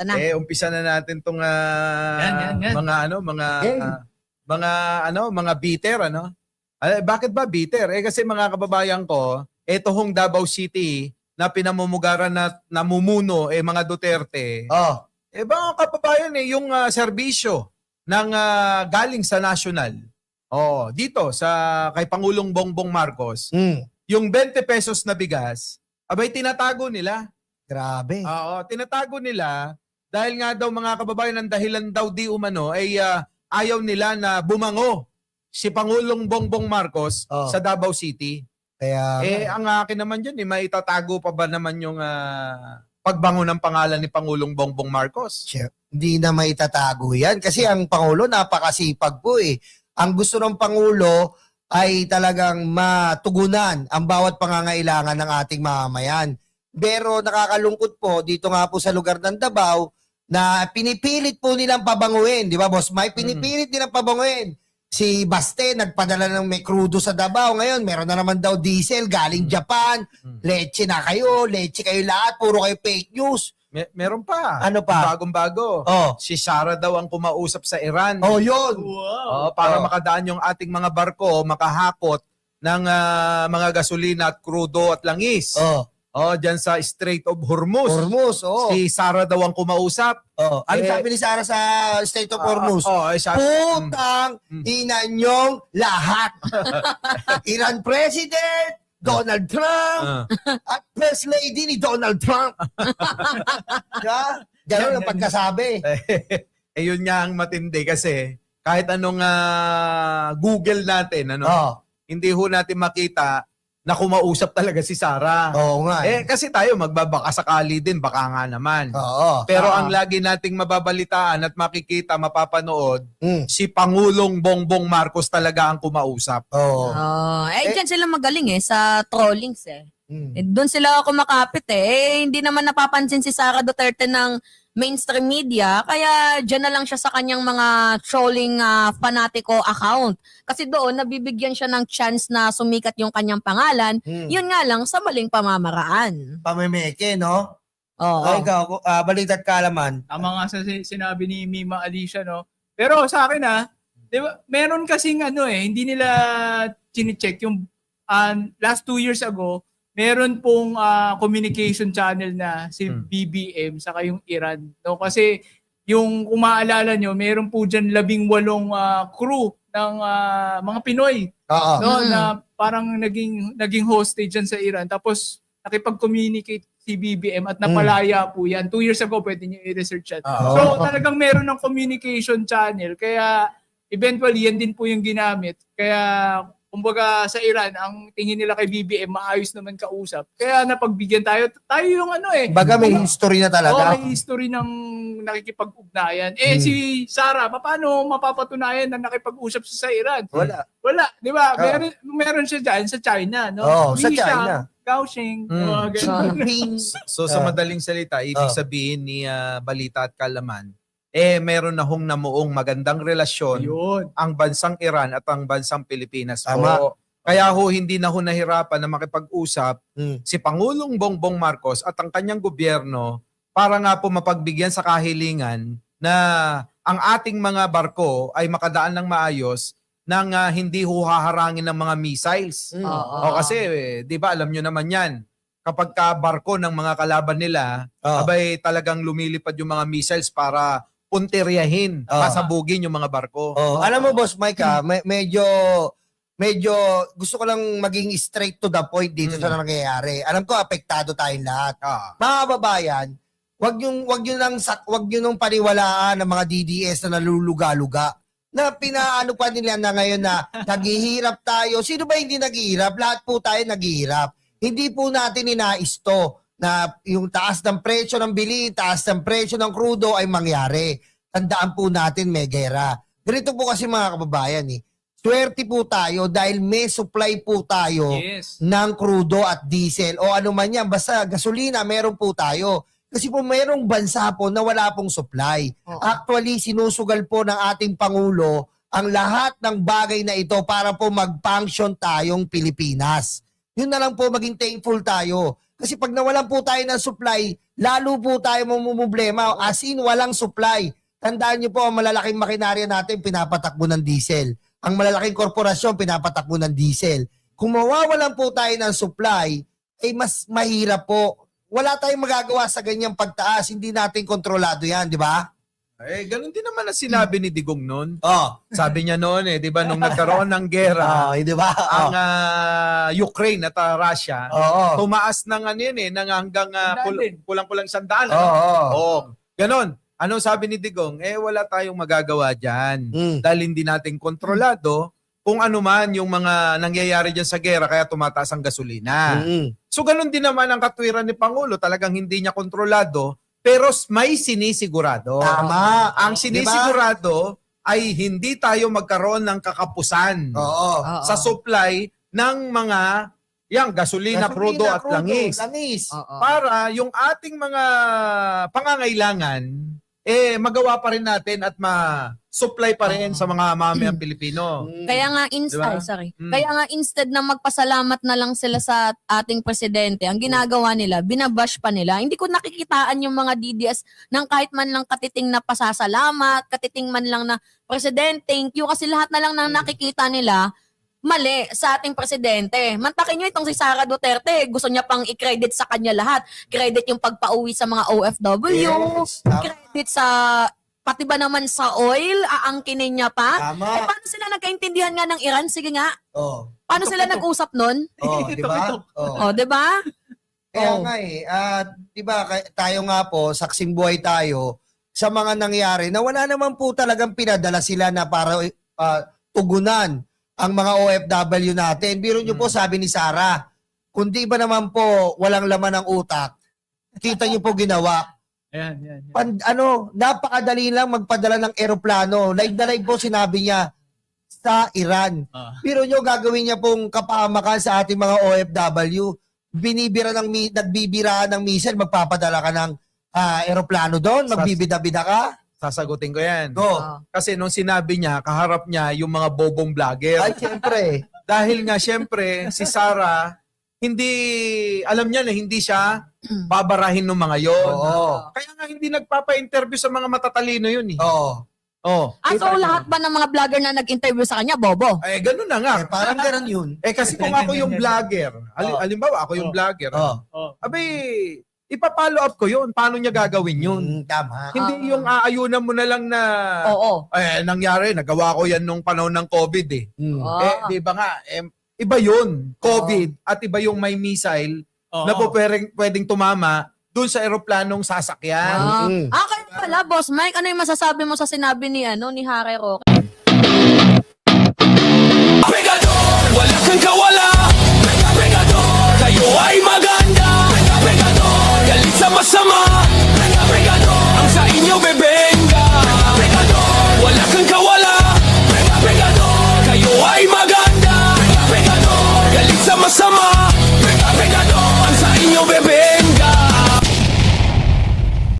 na. Umpisa na natin tong Yan. mga mga bitter bakit ba bitter? Kasi mga kababayan ko, ito hong Davao City na pinamumugaran na namumuno mga Duterte. Mga kababayan yung serbisyo ng galing sa national. Dito sa kay Pangulong Bongbong Marcos, yung 20 pesos na bigas, abay tinatago nila. Grabe. Tinatago nila dahil nga daw mga kababayan ang dahilan daw di umano ay ayaw nila na bumango si Pangulong Bongbong Marcos sa Davao City. Kaya ang akin naman diyan, maitatago pa ba naman yung pagbango ng pangalan ni Pangulong Bongbong Marcos? hindi na maitatago yan. Kasi ang Pangulo napakasipag po eh. Ang gusto ng Pangulo ay talagang matugunan ang bawat pangangailangan ng ating mamamayan. Pero nakakalungkot po dito nga po sa lugar ng Davao na pinipilit po nilang pabanguin. Di ba, Boss Mike? Pinipilit nilang pabanguin. Si Baste nagpadala ng may crudo sa Davao. Ngayon, meron na naman daw diesel galing Japan. Leche kayo lahat. Puro kayo fake news. Meron pa. Ano pa? Bagong-bago. Si Sara daw ang kumausap sa Iran. Yun. Para makadaan yung ating mga barko, makahakot ng mga gasolina at crudo at langis. Diyan sa Strait of Hormuz. Si Sara daw ang kumausap. Ano sabi ni Sara sa Strait of Hormuz? Putang ina nyong lahat. Iran President, Donald Trump, at First Lady ni Donald Trump. Gano'n ang pagkasabi. Yun nga ang matindi kasi kahit anong Google natin, hindi ho natin makita na kumausap talaga si Sara. Oo nga. Kasi tayo magbabaka sakali din, baka nga naman. Pero ang lagi nating mababalitaan at makikita, mapapanood, si Pangulong Bongbong Marcos talaga ang kumausap. Dyan sila magaling sa trollings doon sila kumakapit hindi naman napapansin si Sara Duterte ng mainstream media, kaya dyan na lang siya sa kanyang mga trolling fanatiko account. Kasi doon, nabibigyan siya ng chance na sumikat yung kanyang pangalan. Yun nga lang, sa maling pamamaraan. Pamemeke, no? Ikaw, balitat kaalaman. Tama nga sa sinabi ni Mima Alicia, no? Pero sa akin, di ba, meron kasing hindi nila chine-check yung last 2 years ago, meron pong communication channel na si BBM saka yung Iran. No? Kasi yung kung maalala nyo, meron po dyan 18 crew ng mga Pinoy. No? Na parang naging hostage dyan sa Iran. Tapos nakipag-communicate si BBM at napalaya po yan. 2 years ago, pwede nyo i-research yan. So talagang meron ng communication channel. Kaya eventually, yan din po yung ginamit. Kaya kumbaga sa Iran, ang tingin nila kay BBM, maayos naman kausap. Kaya napagbigyan tayo yung Baga may history na talaga. May history ng nakikipag-ugnayan. Si Sara, paano mapapatunayan na nakipag-usap siya sa Iran? Wala. Di ba? Meron siya dyan sa China. No? Sa China. Kaohsiung. So sa madaling salita, ibig sabihin ni Balita at Kaalaman, meron na hong namuong magandang relasyon ang bansang Iran at ang bansang Pilipinas. Kaya hindi na ho nahirapan na makipag-usap si Pangulong Bongbong Marcos at ang kanyang gobyerno para nga po mapagbigyan sa kahilingan na ang ating mga barko ay makadaan ng maayos nang hindi ho haharangin ng mga missiles. Kasi, di ba, alam nyo naman yan, kapag barko ng mga kalaban nila, abay talagang lumilipad yung mga missiles para puntiryahin, pasabugin yung mga barko. Alam mo, Boss Mike, medyo gusto ko lang maging straight to the point dito sa nangyayari. Alam ko, apektado tayong lahat. Mga kababayan, wag nyo nang paniwalaan ng mga DDS na naluluga-luga. Na pinaano pa nila na ngayon na naghihirap tayo. Sino ba hindi naghihirap? Lahat po tayo naghihirap. Hindi po natin inais to na yung taas ng presyo ng bili, taas ng presyo ng krudo ay mangyari. Tandaan po natin may gera. Ganito po kasi mga kababayan swerte po tayo dahil may supply po tayo ng krudo at diesel o ano man yan. Basta gasolina meron po tayo. Kasi po mayroong bansa po na wala pong supply. Actually, sinusugal po ng ating Pangulo ang lahat ng bagay na ito para po mag-function tayong Pilipinas. Yun na lang po, maging thankful tayo. Kasi pag nawalan po tayo ng supply, lalo po tayo mamumblema. As in, walang supply. Tandaan niyo po, ang malalaking makinarya natin, pinapatakbo ng diesel. Ang malalaking korporasyon, pinapatakbo ng diesel. Kung mawawalan po tayo ng supply, mas mahirap po. Wala tayong magagawa sa ganyang pagtaas. Hindi natin kontrolado yan, di ba? Ganun din naman ang sinabi ni Digong noon. Oh. Sabi niya noon di ba, nung nagkaroon ng gera, Di ba? ang Ukraine at Russia, Oo. tumaas ng ng hanggang kulang-kulang 100. Oo. Ganon. Anong sabi ni Digong? Wala tayong magagawa dyan. Mm. Dahil hindi natin kontrolado kung ano man yung mga nangyayari dyan sa gera kaya tumataas ang gasolina. Mm. So ganun din naman ang katwiran ni Pangulo. Talagang hindi niya kontrolado pero may sinisigurado. Tama. Ang sinisigurado ay hindi tayo magkaroon ng kakapusan Oo. sa supply ng mga gasolina, crudo at langis. Oo. Para yung ating mga pangangailangan magawa pa rin natin at ma-supply pa rin sa mga mamayang Pilipino. Kaya nga Diba? Kaya nga instead na magpasalamat na lang sila sa ating presidente, ang ginagawa nila, binabash pa nila. Hindi ko nakikitaan yung mga DDS ng kahit man lang katiting na pasasalamat, katiting man lang na president, thank you, kasi lahat na lang na nakikita nila mali sa ating presidente. Mantakin nyo itong si Sara Duterte, gusto niya pang i-credit sa kanya lahat. Credit yung pagpauwi sa mga OFW, Yes. Tama. credit sa pati ba naman sa oil, aangkinin niya pa. Tama. Paano sila nagkaintindihan nga ng Iran? Sige nga. Oh. Paano sila nag-usap nun? Oh, di ba? Oh. O, di ba? Kaya Oh. nga di ba tayo nga po, saksing buhay tayo sa mga nangyari na wala naman po talagang pinadala sila na para tugunan ang mga OFW natin. Biro nyo po, sabi ni Sara, kundi ba naman po walang laman ng utak, kita nyo po ginawa. Ayan. Napakadali lang magpadala ng eroplano. Live na live po sinabi niya sa Iran. Biro nyo, gagawin niya pong kapahamakan sa ating mga OFW. Nagbibiraan ng missile, magpapadala ka ng eroplano doon, magbibida-bida ka. Sasagutin ko yan. Go. Kasi nung sinabi niya, kaharap niya yung mga bobong vlogger. Ay, siyempre. Dahil nga siyempre, si Sara, alam niya na hindi siya babarahin ng mga yon. Oo. Kaya nga hindi nagpapa-interview sa mga matatalino yun eh. Oo. So lahat ba ng mga vlogger na nag-interview sa kanya, bobo? Ganun na nga. Parang ganun yun. Kasi kung ako yung vlogger, halimbawa ako yung vlogger, ipapollow up ko yun. Paano niya gagawin yun? Tama. Hindi yung aayunan mo na lang na Oo. nangyari, nagawa ko yan nung panahon ng COVID eh. Di ba nga, iba yun, COVID, at iba yung may missile na po pwedeng tumama dun sa eroplanong sasakyan. Kaya pala, Boss Mike, ano yung masasabi mo sa sinabi ni Harry Roque?